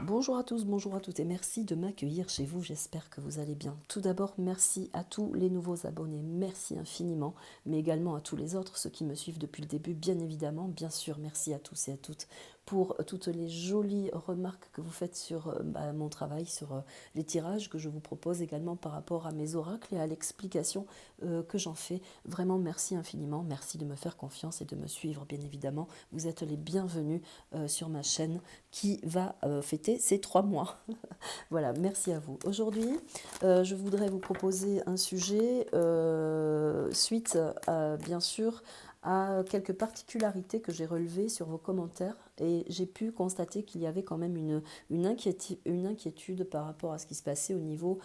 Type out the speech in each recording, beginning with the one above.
Bonjour à tous, bonjour à toutes et merci de m'accueillir chez vous, j'espère que vous allez bien. Tout d'abord, merci à tous les nouveaux abonnés, merci infiniment, mais également à tous les autres, ceux qui me suivent depuis le début, bien évidemment, bien sûr, merci à tous et à toutes pour toutes les jolies remarques que vous faites sur mon travail, sur les tirages que je vous propose également par rapport à mes oracles et à l'explication que j'en fais. Vraiment, merci infiniment, merci de me faire confiance et de me suivre, bien évidemment. Vous êtes les bienvenus sur ma chaîne qui va fêter ses 3 mois. Voilà, merci à vous. Aujourd'hui, je voudrais vous proposer un sujet suite, bien sûr, à quelques particularités que j'ai relevées sur vos commentaires et j'ai pu constater qu'il y avait quand même une inquiétude par rapport à ce qui se passait au niveau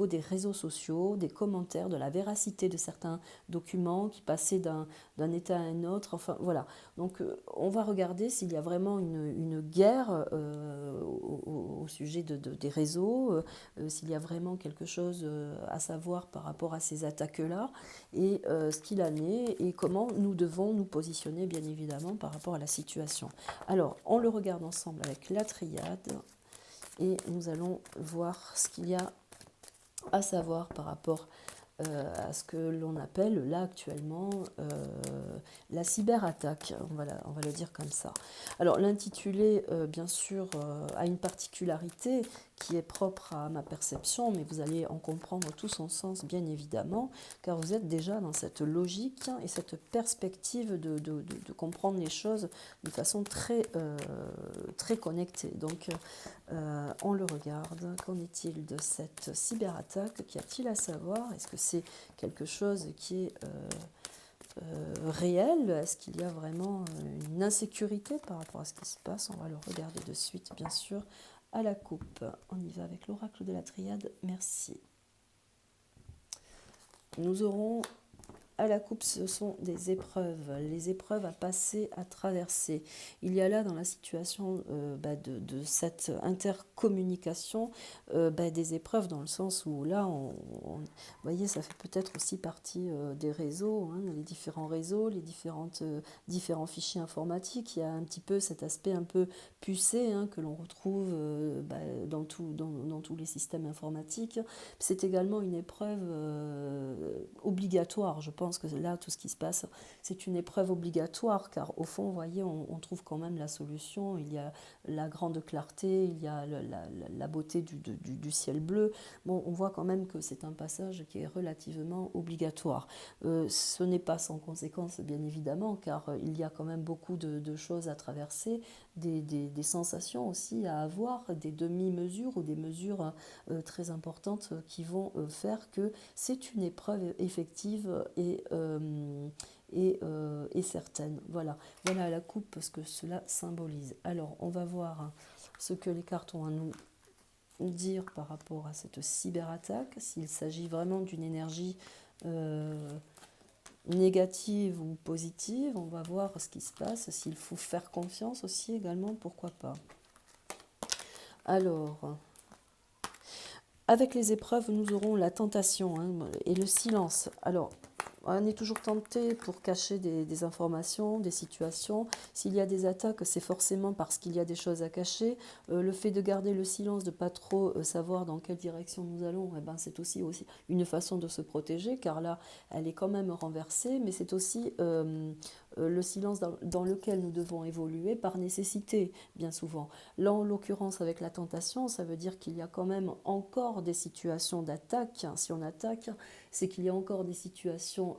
des réseaux sociaux, des commentaires, de la véracité de certains documents qui passaient d'un état à un autre. Enfin, voilà. Donc, on va regarder s'il y a vraiment une guerre au sujet des réseaux, s'il y a vraiment quelque chose à savoir par rapport à ces attaques-là, et ce qu'il en est, et comment nous devons nous positionner, bien évidemment, par rapport à la situation. Alors, on le regarde ensemble avec la triade, et nous allons voir ce qu'il y a à savoir par rapport à ce que l'on appelle là actuellement la cyberattaque, on va le dire comme ça. Alors l'intitulé, bien sûr, a une particularité qui est propre à ma perception, mais vous allez en comprendre tout son sens, bien évidemment, car vous êtes déjà dans cette logique et cette perspective de comprendre les choses de façon très connectée. Donc, on le regarde. Qu'en est-il de cette cyberattaque? Qu'y a-t-il à savoir? Est-ce que c'est quelque chose qui est réel? Est-ce qu'il y a vraiment une insécurité par rapport à ce qui se passe? On va le regarder de suite, bien sûr, à la coupe. On y va avec l'oracle de la triade. Merci. Nous aurons à la coupe, ce sont des épreuves, les épreuves à passer, à traverser. Il y a là dans la situation de cette intercommunication des épreuves dans le sens où là, vous voyez, ça fait peut-être aussi partie des réseaux, hein, les différents réseaux, les différents fichiers informatiques. Il y a un petit peu cet aspect un peu pucé hein, que l'on retrouve dans tous les systèmes informatiques. C'est également une épreuve obligatoire, je pense que là, tout ce qui se passe, c'est une épreuve obligatoire, car au fond, vous voyez, on trouve quand même la solution. Il y a la grande clarté, il y a la beauté du ciel bleu. Bon, on voit quand même que c'est un passage qui est relativement obligatoire. Ce n'est pas sans conséquence, bien évidemment, car il y a quand même beaucoup de choses à traverser, des sensations aussi à avoir, des demi-mesures ou des mesures très importantes qui vont faire que c'est une épreuve effective et certaine. Voilà. Voilà la coupe ce que cela symbolise. Alors, on va voir hein, ce que les cartes ont à nous dire par rapport à cette cyberattaque, s'il s'agit vraiment d'une énergie négative ou positive. On va voir ce qui se passe, s'il faut faire confiance aussi également, pourquoi pas. Alors, avec les épreuves, nous aurons la tentation hein, et le silence. Alors, on est toujours tenté pour cacher des informations, des situations. S'il y a des attaques, c'est forcément parce qu'il y a des choses à cacher. Le fait de garder le silence, de ne pas trop savoir dans quelle direction nous allons, eh ben, c'est aussi une façon de se protéger, car là, elle est quand même renversée, mais c'est aussi le silence dans lequel nous devons évoluer par nécessité, bien souvent. Là, en l'occurrence, avec la tentation, ça veut dire qu'il y a quand même encore des situations d'attaque. Si on attaque, c'est qu'il y a encore des situations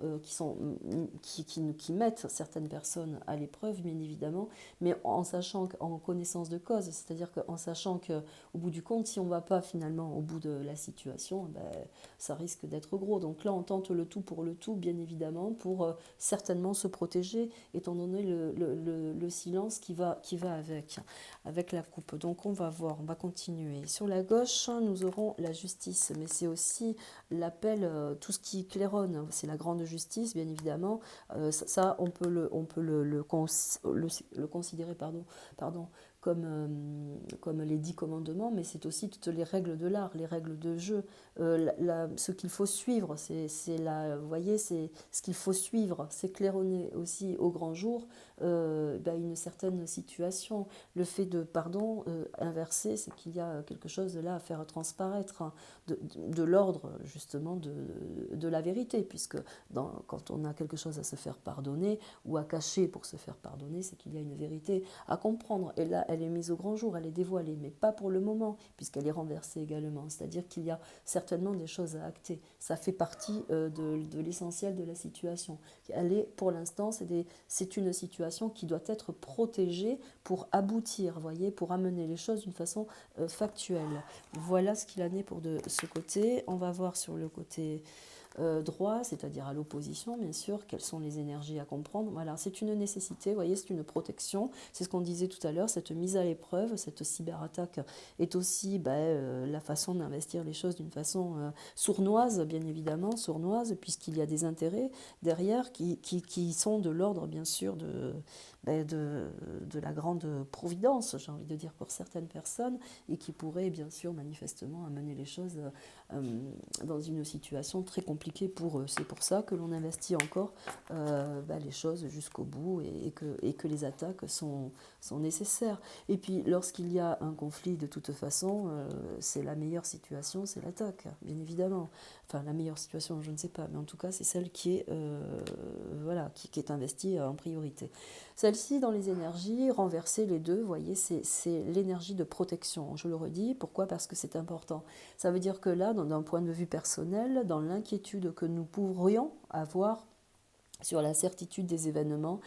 qui mettent certaines personnes à l'épreuve, bien évidemment, mais en sachant, en connaissance de cause, c'est-à-dire qu'en sachant qu'au bout du compte, si on ne va pas finalement au bout de la situation, ben, ça risque d'être gros. Donc là, on tente le tout pour le tout, bien évidemment, pour certainement se protéger, étant donné le silence qui va avec la coupe. Donc on va voir, on va continuer. Sur la gauche, nous aurons la justice, mais c'est aussi l'appel, tout ce qui claironne, c'est la grande justice, bien évidemment. Ça on peut le considérer comme les 10 commandements, mais c'est aussi toutes les règles de l'art, les règles de jeu. Ce qu'il faut suivre, vous voyez, c'est ce qu'il faut suivre, c'est claironner aussi au grand jour une certaine situation. Le fait de, pardon, inverser, c'est qu'il y a quelque chose de là à faire transparaître, hein, de l'ordre justement de la vérité, puisque quand on a quelque chose à se faire pardonner ou à cacher pour se faire pardonner, c'est qu'il y a une vérité à comprendre. Et là, elle est mise au grand jour, elle est dévoilée, mais pas pour le moment, puisqu'elle est renversée également. C'est-à-dire qu'il y a certainement des choses à acter. Ça fait partie de l'essentiel de la situation. Elle est, pour l'instant, c'est une situation qui doit être protégée pour aboutir, voyez, pour amener les choses d'une façon factuelle. Voilà ce qu'il en est pour de ce côté. On va voir sur le côté droit, c'est-à-dire à l'opposition, bien sûr, quelles sont les énergies à comprendre. Voilà, c'est une nécessité, vous voyez, c'est une protection. C'est ce qu'on disait tout à l'heure, cette mise à l'épreuve, cette cyberattaque est aussi la façon d'investir les choses d'une façon sournoise, bien évidemment, sournoise, puisqu'il y a des intérêts derrière qui sont de l'ordre, bien sûr, de la grande providence, j'ai envie de dire, pour certaines personnes, et qui pourraient, bien sûr, manifestement, amener les choses dans une situation très compliquée pour eux. C'est pour ça que l'on investit encore les choses jusqu'au bout et que les attaques sont nécessaires. Et puis, lorsqu'il y a un conflit, de toute façon, c'est la meilleure situation, c'est l'attaque, bien évidemment. Enfin, la meilleure situation, je ne sais pas, mais en tout cas, c'est celle qui est, qui est investie en priorité. Celle-ci, dans les énergies, renverser les deux, vous voyez, c'est l'énergie de protection. Je le redis, pourquoi? Parce que c'est important. Ça veut dire que là, d'un point de vue personnel, dans l'inquiétude que nous pourrions avoir sur la certitude des événements,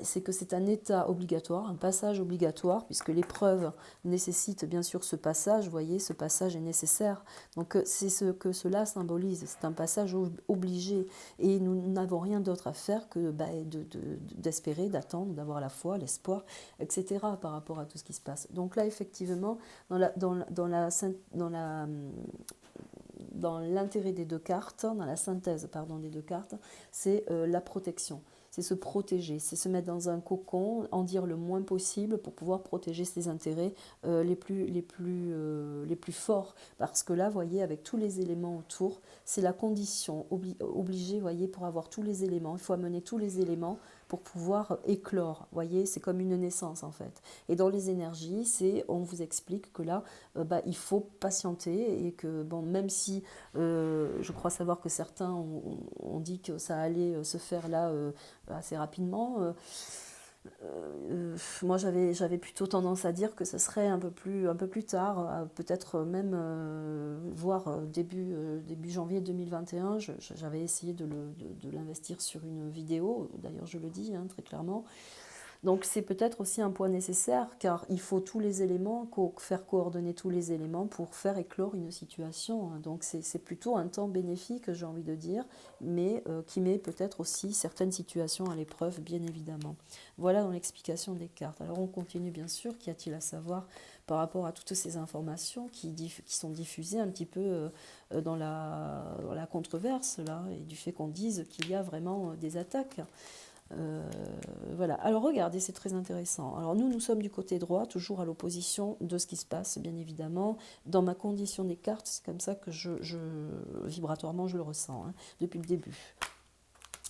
c'est que c'est un état obligatoire, un passage obligatoire, puisque l'épreuve nécessite bien sûr ce passage, vous voyez, ce passage est nécessaire. Donc c'est ce que cela symbolise, c'est un passage obligé, et nous n'avons rien d'autre à faire que d'espérer, d'attendre, d'avoir la foi, l'espoir, etc. par rapport à tout ce qui se passe. Donc là, effectivement, dans l'intérêt des deux cartes, dans la synthèse des deux cartes, c'est la protection. C'est se protéger, c'est se mettre dans un cocon, en dire le moins possible pour pouvoir protéger ses intérêts les plus forts. Parce que là, vous voyez, avec tous les éléments autour, c'est la condition obligée, vous voyez, pour avoir tous les éléments. Il faut amener tous les éléments pour pouvoir éclore. Vous voyez, c'est comme une naissance en fait. Et dans les énergies, on vous explique que là, il faut patienter et que, bon, même si je crois savoir que certains ont dit que ça allait se faire là assez rapidement, moi j'avais plutôt tendance à dire que ce serait un peu plus tard, peut-être même voire début janvier 2021. J'avais essayé de l'investir sur une vidéo, d'ailleurs je le dis très clairement. Donc c'est peut-être aussi un point nécessaire, car il faut tous les éléments, faire coordonner tous les éléments pour faire éclore une situation. Donc c'est plutôt un temps bénéfique, j'ai envie de dire, mais qui met peut-être aussi certaines situations à l'épreuve, bien évidemment. Voilà dans l'explication des cartes. Alors on continue bien sûr, qu'y a-t-il à savoir par rapport à toutes ces informations qui sont diffusées un petit peu dans la controverse, là, et du fait qu'on dise qu'il y a vraiment des attaques. Voilà. Alors regardez, c'est très intéressant. Alors nous sommes du côté droit, toujours à l'opposition de ce qui se passe, bien évidemment. Dans ma condition des cartes, c'est comme ça que vibratoirement, je le ressens, depuis le début.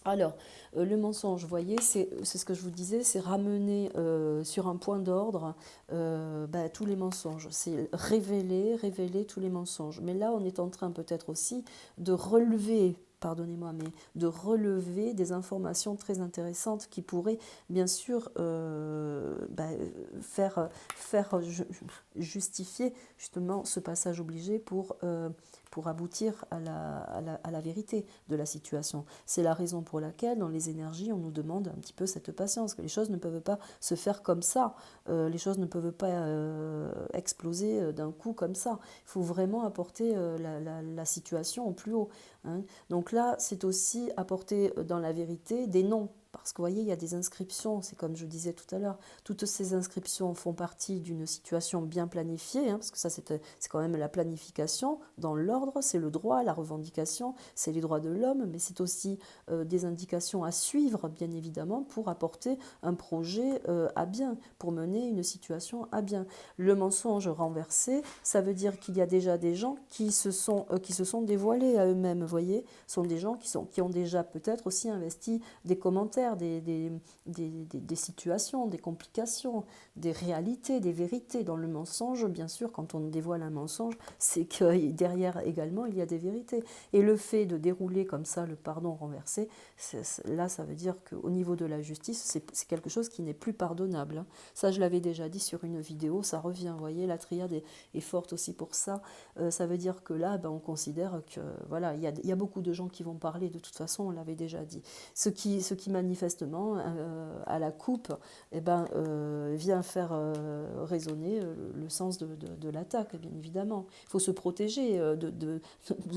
Alors, le mensonge, vous voyez, c'est ce que je vous disais, c'est ramener sur un point d'ordre tous les mensonges. C'est révéler tous les mensonges. Mais là, on est en train peut-être aussi de relever, pardonnez-moi, mais de relever des informations très intéressantes qui pourraient, bien sûr, faire justifier justement ce passage obligé pour aboutir à la vérité de la situation. C'est la raison pour laquelle, dans les énergies, on nous demande un petit peu cette patience, que les choses ne peuvent pas se faire comme ça, les choses ne peuvent pas exploser d'un coup comme ça. Il faut vraiment apporter la situation au plus haut. Donc là, c'est aussi apporter dans la vérité des noms. parce que vous voyez, il y a des inscriptions, c'est comme je disais tout à l'heure, toutes ces inscriptions font partie d'une situation bien planifiée, hein, parce que ça c'est quand même la planification dans l'ordre, c'est le droit, la revendication, c'est les droits de l'homme, mais c'est aussi des indications à suivre, bien évidemment, pour apporter un projet à bien, pour mener une situation à bien. Le mensonge renversé, ça veut dire qu'il y a déjà des gens qui se sont dévoilés à eux-mêmes, vous voyez, sont des gens qui ont déjà peut-être aussi investi des commentaires, des situations, des complications, des réalités, des vérités. Dans le mensonge, bien sûr, quand on dévoile un mensonge, c'est que derrière également, il y a des vérités. Et le fait de dérouler comme ça le pardon renversé, là, ça veut dire qu'au niveau de la justice, c'est quelque chose qui n'est plus pardonnable. Hein. Ça, je l'avais déjà dit sur une vidéo, ça revient, vous voyez, la triade est forte aussi pour ça. Ça veut dire que là, ben, on considère que, voilà, il y a beaucoup de gens qui vont parler, de toute façon, on l'avait déjà dit. Ce qui manifestement, à la coupe, eh ben, vient faire résonner le sens de l'attaque, bien évidemment. Il faut se protéger de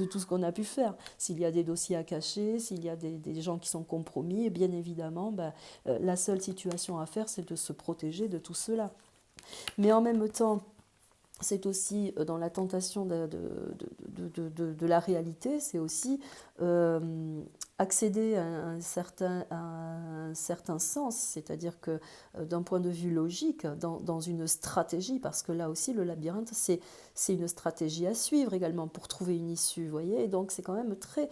tout ce qu'on a pu faire. S'il y a des dossiers à cacher, s'il y a des gens qui sont compromis, bien évidemment, ben, la seule situation à faire, c'est de se protéger de tout cela. Mais en même temps, c'est aussi dans la tentation de la réalité, c'est aussi accéder à un certain sens, c'est-à-dire que d'un point de vue logique, dans une stratégie, parce que là aussi le labyrinthe, c'est une stratégie à suivre également pour trouver une issue, vous voyez, et donc c'est quand même très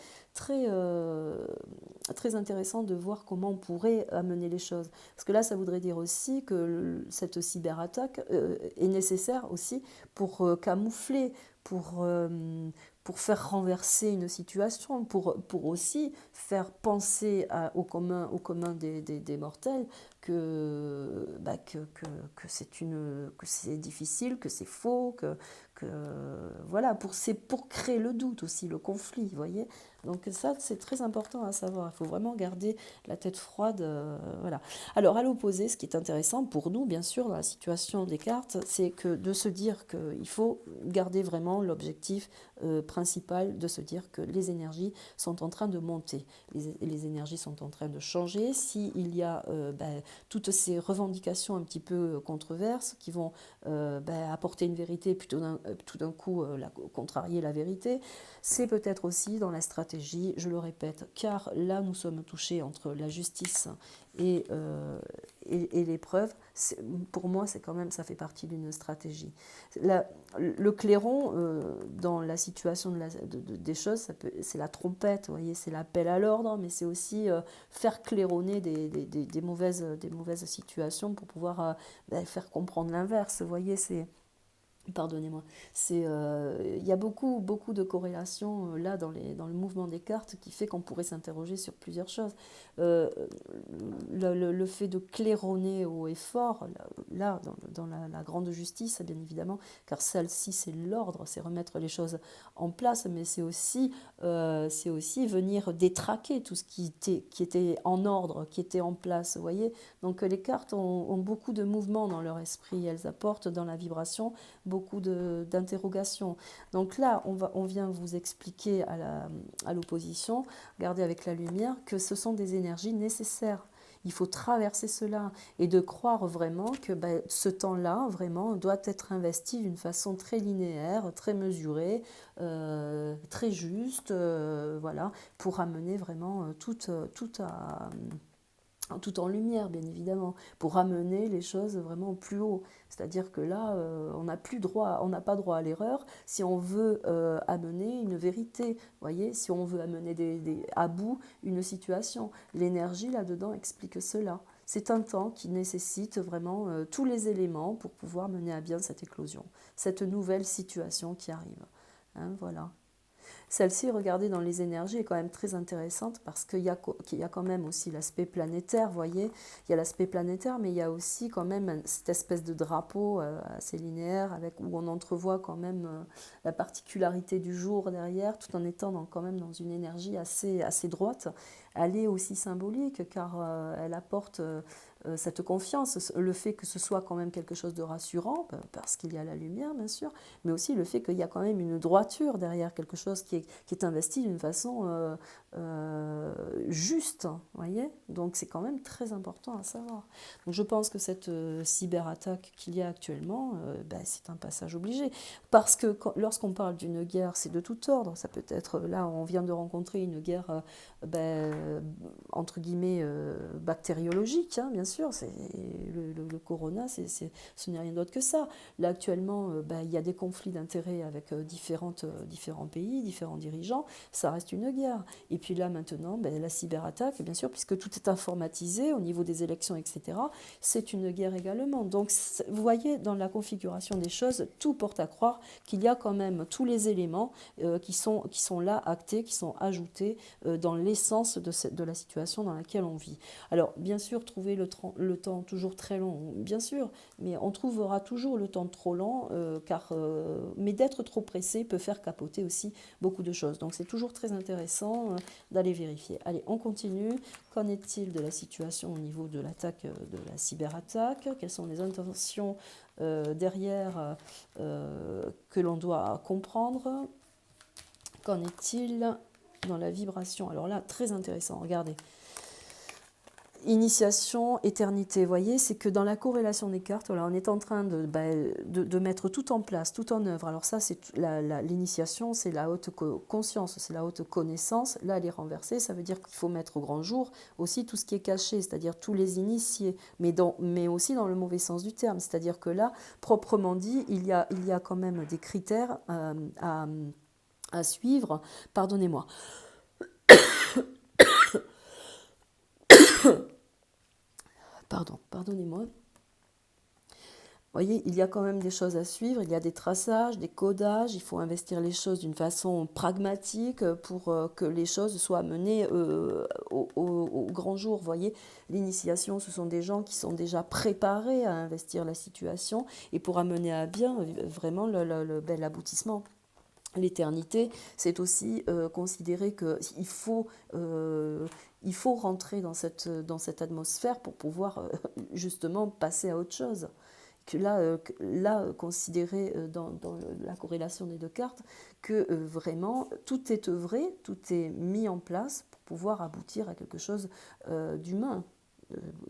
intéressant de voir comment on pourrait amener les choses. Parce que là, ça voudrait dire aussi que cette cyberattaque est nécessaire aussi pour camoufler, pour faire renverser une situation, pour aussi faire penser au commun des mortels que c'est difficile, que c'est faux, que voilà, c'est pour créer le doute aussi, le conflit, vous voyez. Donc ça, c'est très important à savoir. Il faut vraiment garder la tête froide, voilà. Alors à l'opposé, ce qui est intéressant pour nous, bien sûr, dans la situation des cartes, c'est que de se dire qu'il faut garder vraiment l'objectif principal, de se dire que les énergies sont en train de monter, les énergies sont en train de changer. S'il y a toutes ces revendications un petit peu controverses qui vont apporter une vérité, puis tout d'un coup contrarier la vérité, c'est peut-être aussi dans la stratégie, je le répète, car là nous sommes touchés entre la justice et l'épreuve. Pour moi, c'est quand même, ça fait partie d'une stratégie. Le clairon, dans la situation des choses, c'est la trompette, vous voyez, c'est l'appel à l'ordre, mais c'est aussi faire claironner des mauvaises situations pour pouvoir faire comprendre l'inverse. Vous voyez, pardonnez-moi. Il y a beaucoup de corrélations là dans le mouvement des cartes qui fait qu'on pourrait s'interroger sur plusieurs choses. Euh, le fait de claironner haut et fort, là dans la grande justice, bien évidemment, car celle-ci c'est l'ordre, c'est remettre les choses en place, mais c'est aussi venir détraquer tout ce qui était en ordre, qui était en place, vous voyez. Donc les cartes ont beaucoup de mouvements dans leur esprit, elles apportent dans la vibration beaucoup d'interrogations. Donc là, on vient vous expliquer à l'opposition, regardez avec la lumière, que ce sont des énergies nécessaires. Il faut traverser cela et de croire vraiment que ce temps-là, vraiment, doit être investi d'une façon très linéaire, très mesurée, très juste, voilà, pour amener vraiment tout en lumière, bien évidemment, pour amener les choses vraiment au plus haut. C'est-à-dire que là, on n'a pas droit à l'erreur si on veut amener une vérité, voyez, si on veut amener à bout une situation. L'énergie là-dedans explique cela. C'est un temps qui nécessite vraiment tous les éléments pour pouvoir mener à bien cette éclosion, cette nouvelle situation qui arrive. Hein, voilà. Celle-ci, regardez dans les énergies, est quand même très intéressante parce qu'il y a quand même aussi l'aspect planétaire, vous voyez. Il y a l'aspect planétaire, mais il y a aussi quand même cette espèce de drapeau assez linéaire où on entrevoit quand même la particularité du jour derrière, tout en étant quand même dans une énergie assez droite. Elle est aussi symbolique car elle apporte cette confiance, le fait que ce soit quand même quelque chose de rassurant, parce qu'il y a la lumière bien sûr, mais aussi le fait qu'il y a quand même une droiture derrière, quelque chose qui est investi d'une façon juste, voyez. Donc c'est quand même très important à savoir. Donc je pense que cette cyberattaque qu'il y a actuellement, c'est un passage obligé. Parce que lorsqu'on parle d'une guerre, c'est de tout ordre. Ça peut être, là on vient de rencontrer une guerre entre guillemets bactériologique, hein, bien sûr. C'est, le corona, ce n'est rien d'autre que ça. Là actuellement, il y a des conflits d'intérêts avec différents pays, différents dirigeants. Ça reste une guerre. Et puis là maintenant, la cyberattaque, bien sûr, puisque tout est informatisé au niveau des élections, etc., c'est une guerre également. Donc vous voyez, dans la configuration des choses, tout porte à croire qu'il y a quand même tous les éléments qui sont là, actés, qui sont ajoutés dans l'essence de la situation dans laquelle on vit. Alors, bien sûr, trouver le temps toujours très long, bien sûr, mais on trouvera toujours le temps trop lent, mais d'être trop pressé peut faire capoter aussi beaucoup de choses. Donc, c'est toujours très intéressant d'aller vérifier. Allez, on continue. Qu'en est-il de la situation au niveau de l'attaque, de la cyberattaque? Quelles sont les intentions derrière que l'on doit comprendre? Qu'en est-il dans la vibration? Alors là, très intéressant, regardez. Initiation, éternité, vous voyez, c'est que dans la corrélation des cartes, voilà, on est en train de mettre tout en place, tout en œuvre. Alors ça, c'est l'initiation, c'est la haute conscience, c'est la haute connaissance. Là, elle est renversée, ça veut dire qu'il faut mettre au grand jour aussi tout ce qui est caché, c'est-à-dire tous les initiés, mais aussi dans le mauvais sens du terme. C'est-à-dire que là, proprement dit, il y a quand même des critères à suivre. Pardonnez-moi. Pardonnez-moi. Vous voyez, il y a quand même des choses à suivre, il y a des traçages, des codages, il faut investir les choses d'une façon pragmatique pour que les choses soient menées au grand jour. Vous voyez, l'initiation, ce sont des gens qui sont déjà préparés à investir la situation et pour amener à bien vraiment l'aboutissement. L'éternité, c'est aussi considérer qu'il faut rentrer dans cette atmosphère pour pouvoir justement passer à autre chose. Que là, considérer dans la corrélation des deux cartes que vraiment tout est œuvré, tout est mis en place pour pouvoir aboutir à quelque chose d'humain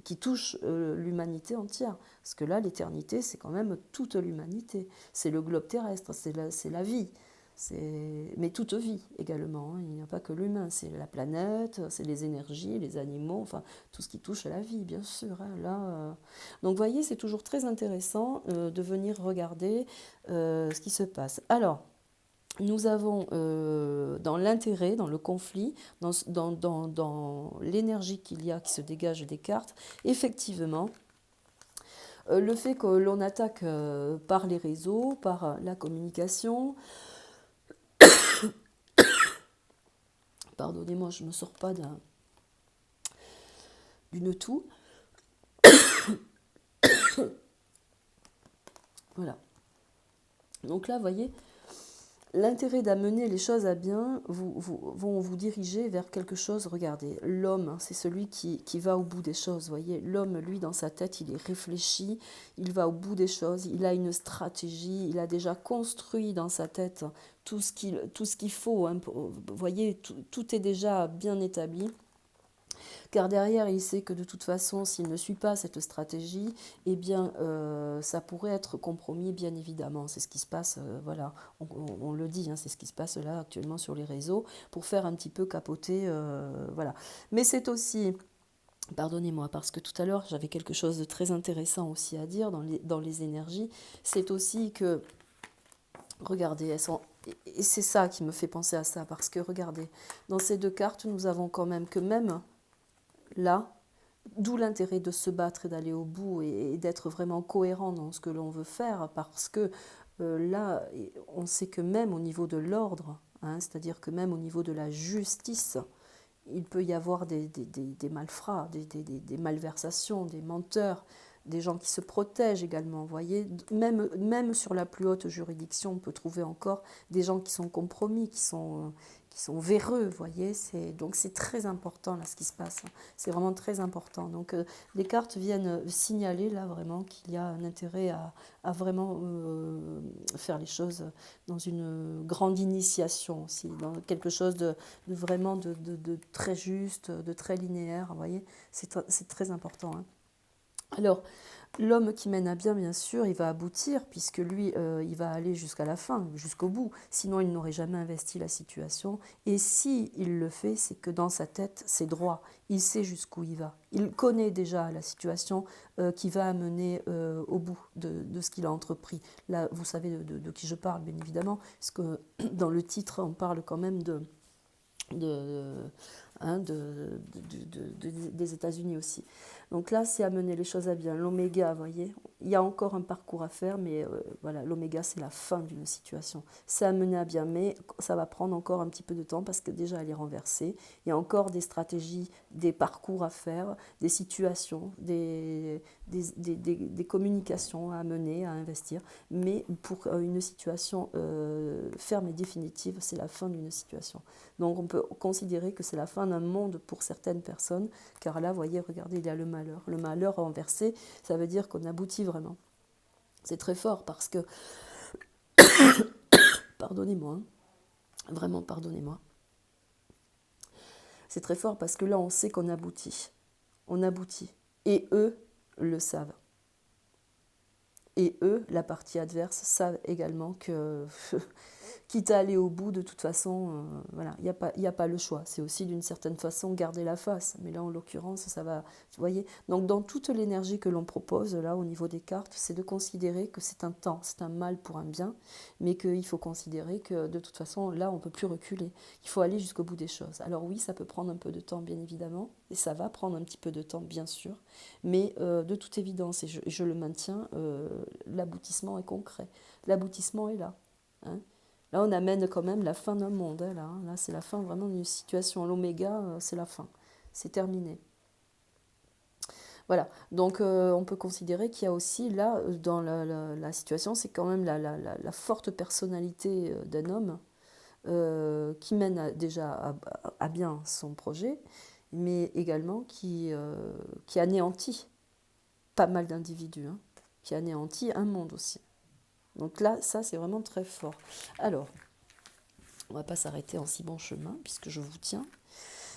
qui touche l'humanité entière. Parce que là, l'éternité, c'est quand même toute l'humanité. C'est le globe terrestre, c'est la vie. Mais toute vie également, hein. Il n'y a pas que l'humain, c'est la planète, c'est les énergies, les animaux, enfin tout ce qui touche à la vie, bien sûr. Hein, là, Donc vous voyez, c'est toujours très intéressant de venir regarder ce qui se passe. Alors, nous avons dans l'intérêt, dans le conflit, dans l'énergie qu'il y a qui se dégage des cartes, effectivement, le fait que l'on attaque par les réseaux, par la communication. Pardonnez-moi, je ne me sors pas d'une toux. Voilà. Donc là, vous voyez, l'intérêt d'amener les choses à bien vont vous diriger vers quelque chose. Regardez, l'homme, c'est celui qui va au bout des choses. Vous voyez, l'homme, lui, dans sa tête, il est réfléchi, il va au bout des choses, il a une stratégie, il a déjà construit dans sa tête tout ce qu'il faut. Hein. Vous voyez, tout est déjà bien établi. Car derrière, il sait que de toute façon, s'il ne suit pas cette stratégie, eh bien, ça pourrait être compromis, bien évidemment. C'est ce qui se passe, voilà, on le dit, hein, c'est ce qui se passe là actuellement sur les réseaux, pour faire un petit peu capoter, voilà. Mais c'est aussi... Pardonnez-moi, parce que tout à l'heure, j'avais quelque chose de très intéressant aussi à dire dans les énergies. C'est aussi que, regardez, elles sont... Et c'est ça qui me fait penser à ça, parce que regardez, dans ces deux cartes, nous avons quand même que même là, d'où l'intérêt de se battre et d'aller au bout et d'être vraiment cohérent dans ce que l'on veut faire, parce que là, on sait que même au niveau de l'ordre, hein, c'est-à-dire que même au niveau de la justice, il peut y avoir des malfrats, des malversations, des menteurs, des gens qui se protègent également. Vous voyez, même sur la plus haute juridiction, on peut trouver encore des gens qui sont compromis, qui sont véreux, vous voyez. Donc c'est très important là ce qui se passe. Hein. C'est vraiment très important. Donc les cartes viennent signaler là vraiment qu'il y a un intérêt à vraiment faire les choses dans une grande initiation aussi, dans quelque chose de vraiment de très juste, de très linéaire, vous voyez. C'est très important. Hein. Alors, l'homme qui mène à bien sûr, il va aboutir, puisque lui, il va aller jusqu'à la fin, jusqu'au bout. Sinon, il n'aurait jamais investi la situation. Et si il le fait, c'est que dans sa tête, c'est droit. Il sait jusqu'où il va. Il connaît déjà la situation qui va amener au bout de ce qu'il a entrepris. Là, vous savez de qui je parle, bien évidemment, parce que dans le titre, on parle quand même des États-Unis aussi. Donc là, c'est amener les choses à bien. L'oméga, vous voyez, il y a encore un parcours à faire, mais voilà, l'oméga, c'est la fin d'une situation. C'est amené à bien, mais ça va prendre encore un petit peu de temps parce que déjà, elle est renversée. Il y a encore des stratégies, des parcours à faire, des situations, des communications à mener, à investir. Mais pour une situation ferme et définitive, c'est la fin d'une situation. Donc on peut considérer que c'est la fin d'un monde pour certaines personnes, car là, vous voyez, regardez, il y a le malheur. Le malheur renversé, ça veut dire qu'on aboutit vraiment. C'est très fort parce que, pardonnez-moi, hein, vraiment pardonnez-moi, c'est très fort parce que là, on sait qu'on aboutit. On aboutit. Et eux le savent. Et eux, la partie adverse, savent également que, quitte à aller au bout, de toute façon, voilà, il n'y a pas le choix. C'est aussi d'une certaine façon garder la face. Mais là, en l'occurrence, ça va, vous voyez. Donc, dans toute l'énergie que l'on propose, là, au niveau des cartes, c'est de considérer que c'est un temps, c'est un mal pour un bien, mais qu'il faut considérer que, de toute façon, là, on ne peut plus reculer. Il faut aller jusqu'au bout des choses. Alors oui, ça peut prendre un peu de temps, bien évidemment, et ça va prendre un petit peu de temps, bien sûr, mais de toute évidence, et je le maintiens, l'aboutissement est concret. L'aboutissement est là. Hein. Là, on amène quand même la fin d'un monde. Hein, là, c'est la fin vraiment d'une situation. L'oméga, c'est la fin. C'est terminé. Voilà. Donc, on peut considérer qu'il y a aussi, là, dans la situation, c'est quand même la forte personnalité d'un homme qui mène déjà à bien son projet, mais également qui anéantit pas mal d'individus, hein, qui anéantit un monde aussi. Donc là, ça, c'est vraiment très fort. Alors, on ne va pas s'arrêter en si bon chemin, puisque je vous tiens,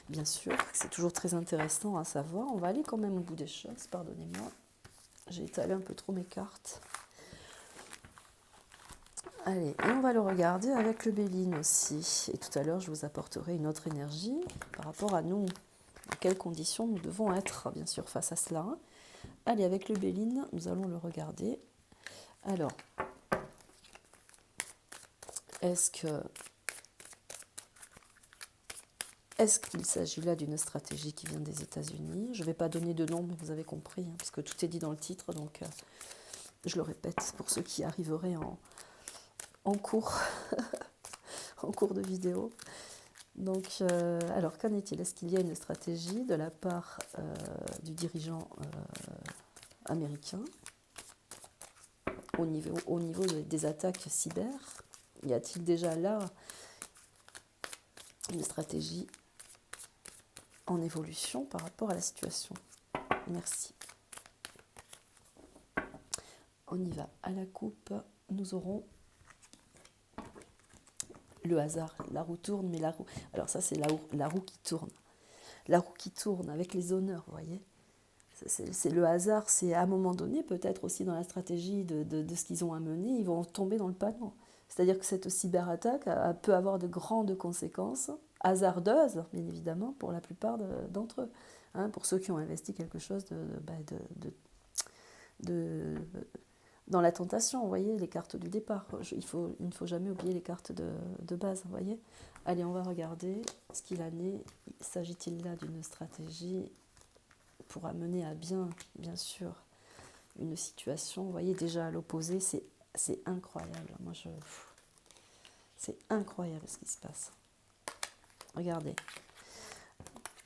bien sûr. C'est toujours très intéressant à savoir. On va aller quand même au bout des choses, pardonnez-moi. J'ai étalé un peu trop mes cartes. Allez, et on va le regarder avec le Béline aussi. Et tout à l'heure, je vous apporterai une autre énergie par rapport à nous. Dans quelles conditions nous devons être, bien sûr, face à cela. Allez, avec le Béline, nous allons le regarder. Alors, est-ce qu'il s'agit là d'une stratégie qui vient des États-Unis? Je ne vais pas donner de nom, mais vous avez compris, hein, parce que tout est dit dans le titre, donc je le répète pour ceux qui arriveraient en cours, en cours de vidéo. Donc, alors, qu'en est-il? Est-ce qu'il y a une stratégie de la part du dirigeant américain au niveau des attaques cyber? Y a-t-il déjà là une stratégie en évolution par rapport à la situation? Merci. On y va. À la coupe, nous aurons le hasard. La roue tourne, mais la roue... Alors ça, c'est la roue qui tourne. La roue qui tourne avec les honneurs, vous voyez. C'est le hasard, c'est à un moment donné, peut-être aussi dans la stratégie de ce qu'ils ont à mener, ils vont tomber dans le panneau. C'est-à-dire que cette cyberattaque peut avoir de grandes conséquences, hasardeuses, bien évidemment, pour la plupart d'entre eux. Hein, pour ceux qui ont investi quelque chose dans la tentation, vous voyez, les cartes du départ. Il ne faut jamais oublier les cartes de base, vous voyez. Allez, on va regarder ce qu'il en est. S'agit-il là d'une stratégie pour amener à bien sûr, une situation? Vous voyez, déjà à l'opposé, c'est incroyable. C'est incroyable ce qui se passe. Regardez.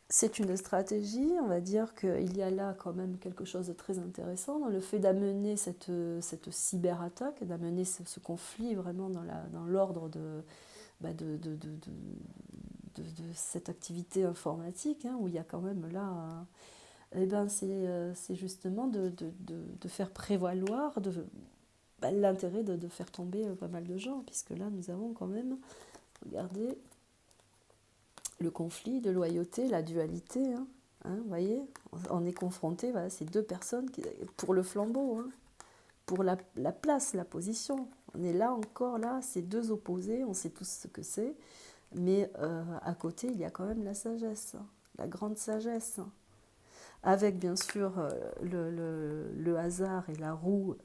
C'est une stratégie, on va dire qu'il y a là quand même quelque chose de très intéressant dans le fait d'amener cette cyberattaque, d'amener ce conflit vraiment dans l'ordre cette activité informatique, hein, où il y a quand même là, c'est justement de faire prévaloir l'intérêt de faire tomber pas mal de gens, puisque là nous avons quand même, regardez, le conflit de loyauté, la dualité, vous voyez, on est confronté, voilà, ces deux personnes pour le flambeau, hein, pour la place, la position. On est là encore, là, ces deux opposés, on sait tous ce que c'est, mais à côté, il y a quand même la sagesse, la grande sagesse, avec bien sûr le hasard et la roue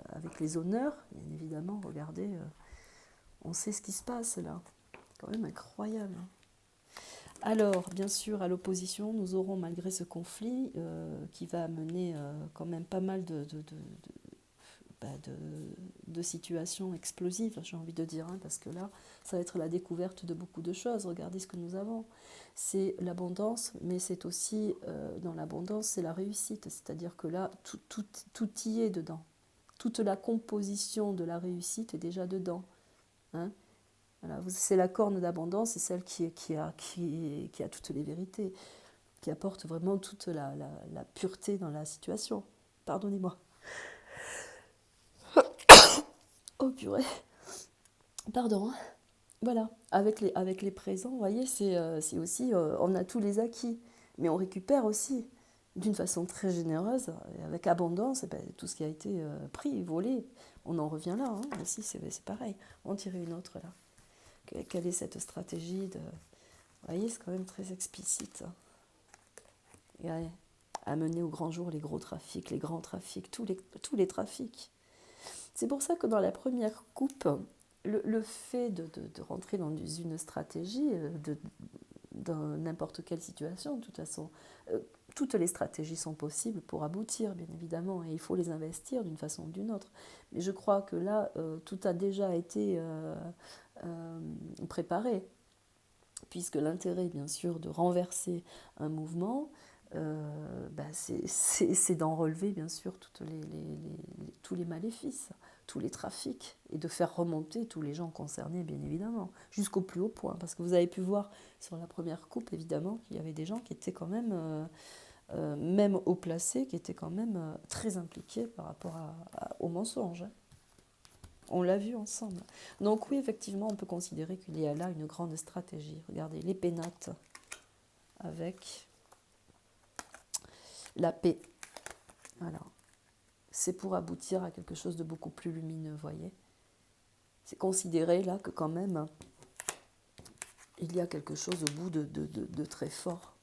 avec les honneurs, bien évidemment, regardez, on sait ce qui se passe là, quand même incroyable. Alors, bien sûr, à l'opposition, nous aurons, malgré ce conflit, qui va amener quand même pas mal de situations explosives, j'ai envie de dire, hein, parce que là, ça va être la découverte de beaucoup de choses. Regardez ce que nous avons. C'est l'abondance, mais c'est aussi, dans l'abondance, c'est la réussite. C'est-à-dire que là, tout y est dedans. Toute la composition de la réussite est déjà dedans. Hein. Voilà, c'est la corne d'abondance, c'est celle qui a toutes les vérités, qui apporte vraiment toute la pureté dans la situation. Pardonnez-moi. Oh purée. Pardon. Voilà, avec les présents, vous voyez, c'est aussi, on a tous les acquis, mais on récupère aussi d'une façon très généreuse, avec abondance, tout ce qui a été pris, volé. On en revient là, hein, aussi, c'est pareil. On tirait une autre là. Quelle est cette stratégie de... Vous voyez, c'est quand même très explicite. Et amener au grand jour les gros trafics, les grands trafics, tous les trafics. C'est pour ça que dans la première coupe, le fait de rentrer dans une stratégie, dans n'importe quelle situation, de toute façon, toutes les stratégies sont possibles pour aboutir, bien évidemment, et il faut les investir d'une façon ou d'une autre. Mais je crois que là, tout a déjà été préparé, puisque l'intérêt, bien sûr, de renverser un mouvement, c'est d'en relever, bien sûr, tous les maléfices, tous les trafics, et de faire remonter tous les gens concernés, bien évidemment, jusqu'au plus haut point. Parce que vous avez pu voir sur la première coupe, évidemment, qu'il y avait des gens qui étaient quand même, même haut placés, qui étaient quand même très impliqués par rapport au mensonge. On l'a vu ensemble. Donc oui, effectivement, on peut considérer qu'il y a là une grande stratégie. Regardez, les pénates avec la paix. Voilà. C'est pour aboutir à quelque chose de beaucoup plus lumineux, vous voyez. C'est considéré là que quand même, il y a quelque chose au bout de très fort.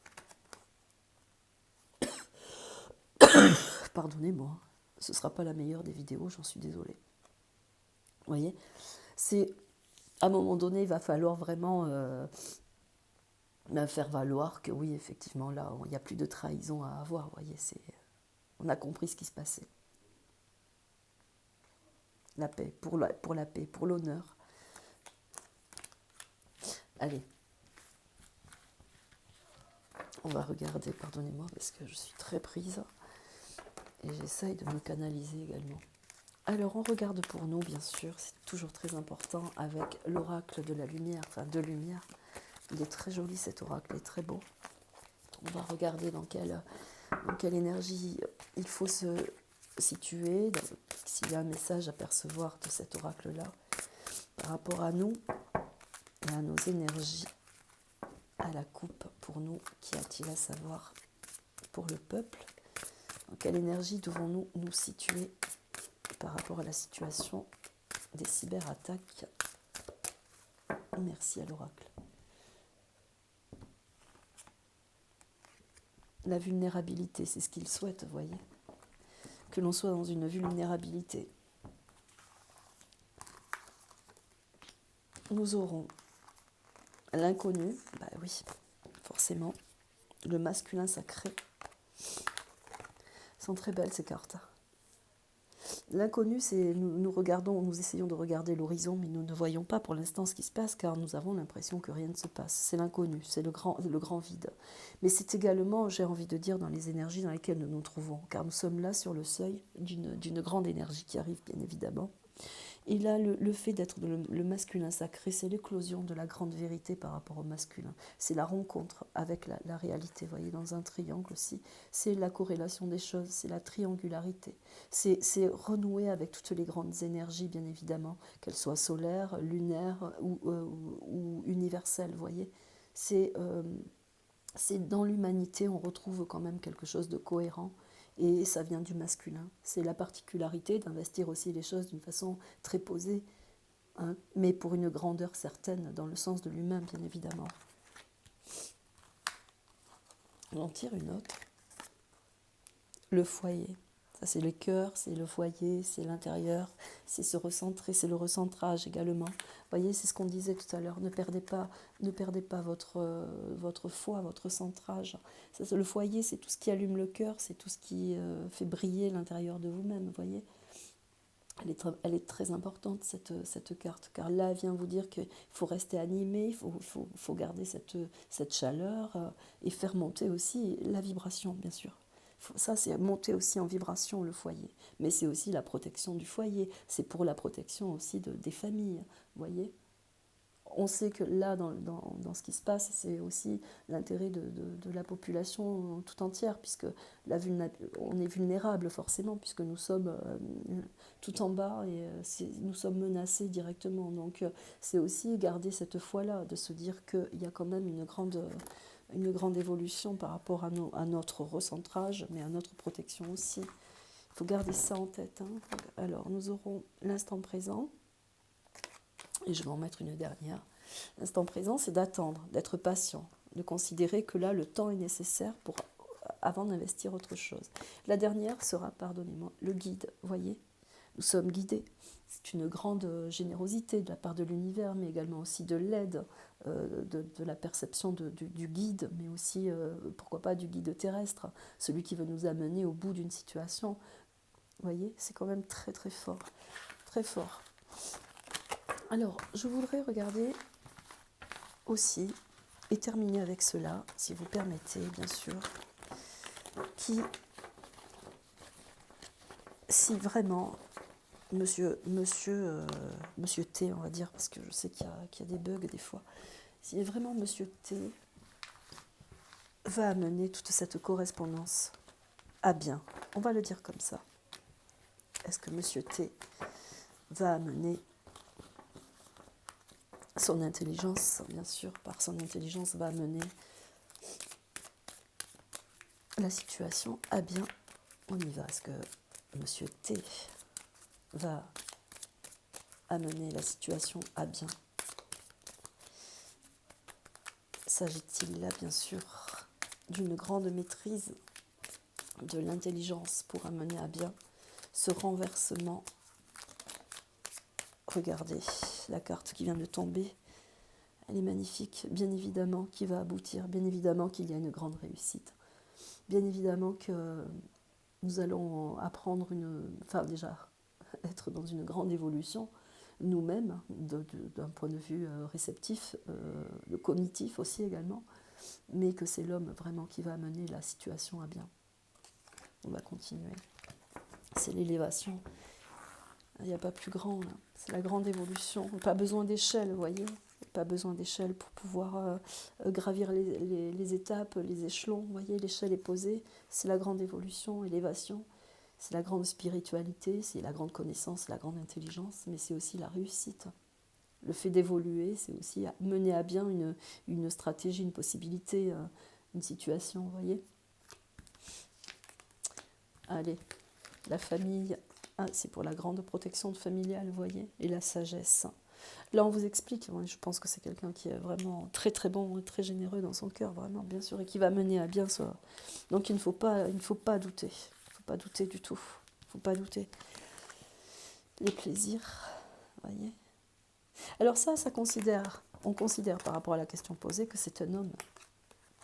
Pardonnez-moi, ce ne sera pas la meilleure des vidéos, j'en suis désolée. Vous voyez, c'est à un moment donné, il va falloir vraiment faire valoir que oui, effectivement, là, il n'y a plus de trahison à avoir. Vous voyez, on a compris ce qui se passait. La paix, pour la paix, pour l'honneur. Allez. On va regarder, pardonnez-moi, parce que je suis très prise. Et j'essaye de me canaliser également. Alors, on regarde pour nous, bien sûr, c'est toujours très important, avec l'oracle de la lumière, enfin de lumière. Il est très joli cet oracle, il est très beau. On va regarder dans quelle énergie il faut se situer, s'il y a un message à percevoir de cet oracle-là, par rapport à nous et à nos énergies, à la coupe pour nous, qu'y a-t-il à savoir pour le peuple? Dans quelle énergie devons-nous nous situer par rapport à la situation des cyberattaques? Merci à l'oracle. La vulnérabilité, c'est ce qu'il souhaite, vous voyez. Que l'on soit dans une vulnérabilité. Nous aurons l'inconnu, bah oui, forcément. Le masculin sacré. Sont très belles ces cartes. L'inconnu, c'est nous essayons de regarder l'horizon, mais nous ne voyons pas pour l'instant ce qui se passe, car nous avons l'impression que rien ne se passe. C'est l'inconnu, c'est le grand vide. Mais c'est également, j'ai envie de dire, dans les énergies dans lesquelles nous nous trouvons, car nous sommes là sur le seuil d'une grande énergie qui arrive, bien évidemment, Et là, le fait d'être le masculin sacré, c'est l'éclosion de la grande vérité par rapport au masculin. C'est la rencontre avec la réalité, vous voyez, dans un triangle aussi. C'est la corrélation des choses, c'est la triangularité. C'est renouer avec toutes les grandes énergies, bien évidemment, qu'elles soient solaires, lunaires ou universelles, vous voyez. C'est dans l'humanité, on retrouve quand même quelque chose de cohérent. Et ça vient du masculin. C'est la particularité d'investir aussi les choses d'une façon très posée, hein, mais pour une grandeur certaine, dans le sens de l'humain, bien évidemment. On en tire une autre. Le foyer. Ça, c'est le cœur, c'est le foyer, c'est l'intérieur, c'est se recentrer, c'est le recentrage également. Vous voyez, c'est ce qu'on disait tout à l'heure, ne perdez pas votre foi, votre centrage. Ça, le foyer, c'est tout ce qui allume le cœur, c'est tout ce qui fait briller l'intérieur de vous-même, vous voyez. Elle est très importante, cette carte, car là, elle vient vous dire qu'il faut rester animé, il faut garder cette chaleur et faire monter aussi la vibration, bien sûr. Ça, c'est monter aussi en vibration le foyer. Mais c'est aussi la protection du foyer. C'est pour la protection aussi des familles. Vous voyez, on sait que là, dans ce qui se passe, c'est aussi l'intérêt de la population tout entière, puisque on est vulnérable forcément, puisque nous sommes tout en bas et nous sommes menacés directement. Donc c'est aussi garder cette foi-là, de se dire qu'il y a quand même une grande évolution par rapport à notre recentrage, mais à notre protection aussi. Il faut garder ça en tête, hein. Alors, nous aurons l'instant présent, et je vais en mettre une dernière. L'instant présent, c'est d'attendre, d'être patient, de considérer que là, le temps est nécessaire avant d'investir autre chose. La dernière sera, pardonnez-moi, le guide, voyez. Nous sommes guidés. C'est une grande générosité de la part de l'univers, mais également aussi de l'aide, de la perception du guide, mais aussi, pourquoi pas, du guide terrestre, celui qui veut nous amener au bout d'une situation. Vous voyez, c'est quand même très très fort. Très fort. Alors, je voudrais regarder aussi, et terminer avec cela, si vous permettez, bien sûr, si vraiment Monsieur T, on va dire, parce que je sais qu'il y a des bugs des fois. Si vraiment Monsieur T va amener toute cette correspondance à bien, on va le dire comme ça. Est-ce que Monsieur T va amener son intelligence, bien sûr, par son intelligence, va amener la situation à bien? On y va. Est-ce que Monsieur T va amener la situation à bien? S'agit-il là, bien sûr, d'une grande maîtrise de l'intelligence pour amener à bien ce renversement? Regardez la carte qui vient de tomber. Elle est magnifique, bien évidemment, qui va aboutir, bien évidemment qu'il y a une grande réussite. Bien évidemment que nous allons apprendre déjà, être dans une grande évolution, nous-mêmes, d'un point de vue réceptif, cognitif aussi également, mais que c'est l'homme vraiment qui va amener la situation à bien. On va continuer. C'est l'élévation. Il n'y a pas plus grand, là. C'est la grande évolution. Pas besoin d'échelle, vous voyez. Pas besoin d'échelle pour pouvoir gravir les étapes, les échelons. Vous voyez, l'échelle est posée. C'est la grande évolution, élévation. C'est la grande spiritualité, c'est la grande connaissance, la grande intelligence, mais c'est aussi la réussite. Le fait d'évoluer, c'est aussi mener à bien une stratégie, une possibilité, une situation, vous voyez. Allez, la famille, c'est pour la grande protection familiale, vous voyez, et la sagesse. Là, on vous explique, je pense que c'est quelqu'un qui est vraiment très très bon, très généreux dans son cœur, vraiment, bien sûr, et qui va mener à bien ça. Donc il ne faut pas douter. Il ne faut pas douter du tout. Il ne faut pas douter. Les plaisirs, vous voyez. Alors ça on considère par rapport à la question posée que c'est un homme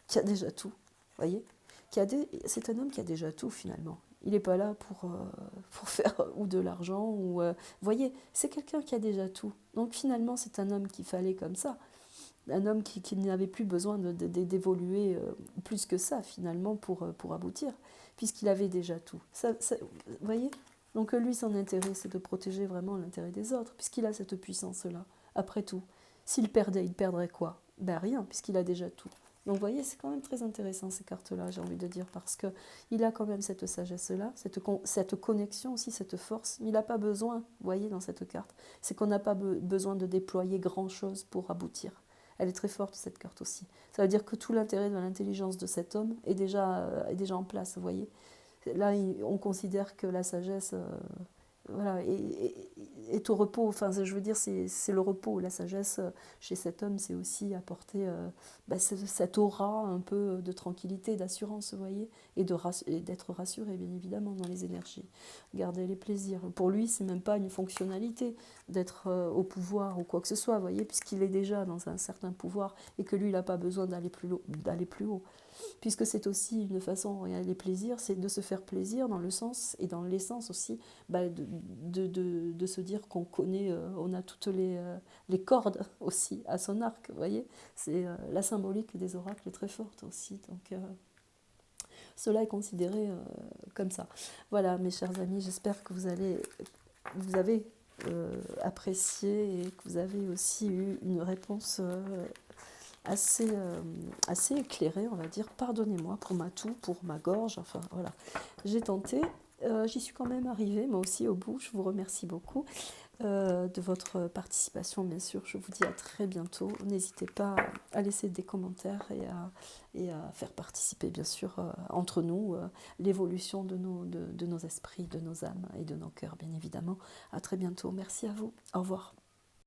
qui a déjà tout, vous voyez. C'est un homme qui a déjà tout finalement. Il n'est pas là pour faire ou de l'argent, ou vous voyez, c'est quelqu'un qui a déjà tout. Donc finalement, c'est un homme qu'il fallait comme ça. Un homme qui n'avait plus besoin d'évoluer plus que ça finalement pour aboutir, puisqu'il avait déjà tout. Vous voyez, Donc lui, son intérêt, c'est de protéger vraiment l'intérêt des autres, puisqu'il a cette puissance-là. Après tout, s'il perdait, il perdrait quoi? Ben rien, puisqu'il a déjà tout. Donc vous voyez, c'est quand même très intéressant ces cartes-là, j'ai envie de dire, parce qu'il a quand même cette sagesse-là, cette connexion aussi, cette force. Mais il n'a pas besoin, vous voyez, dans cette carte, c'est qu'on n'a pas besoin de déployer grand-chose pour aboutir. Elle est très forte, cette carte aussi. Ça veut dire que tout l'intérêt de l'intelligence de cet homme est déjà en place, vous voyez. Là, on considère que la sagesse voilà, est au repos. Enfin, je veux dire, c'est le repos. La sagesse, chez cet homme, c'est aussi apporter cette aura un peu de tranquillité, d'assurance, vous voyez, et d'être rassuré, bien évidemment, dans les énergies. Garder les plaisirs. Pour lui, c'est même pas une fonctionnalité d'être au pouvoir ou quoi que ce soit, vous voyez, puisqu'il est déjà dans un certain pouvoir et que lui, il n'a pas besoin d'aller plus haut. Puisque c'est aussi une façon, les plaisirs, c'est de se faire plaisir dans le sens et dans l'essence aussi, de se dire qu'on connaît, on a toutes les cordes aussi à son arc, vous voyez. C'est la symbolique des oracles est très forte aussi, donc cela est considéré comme ça. Voilà, mes chers amis, j'espère que vous avez apprécié et que vous avez aussi eu une réponse assez éclairée, on va dire. Pardonnez-moi pour ma toux, pour ma gorge, enfin voilà. J'ai tenté, j'y suis quand même arrivée, moi aussi au bout. Je vous remercie beaucoup de votre participation, bien sûr. Je vous dis à très bientôt. N'hésitez pas à laisser des commentaires et à faire participer, bien sûr, entre nous, l'évolution de nos esprits, de nos âmes et de nos cœurs, bien évidemment. À très bientôt. Merci à vous. Au revoir.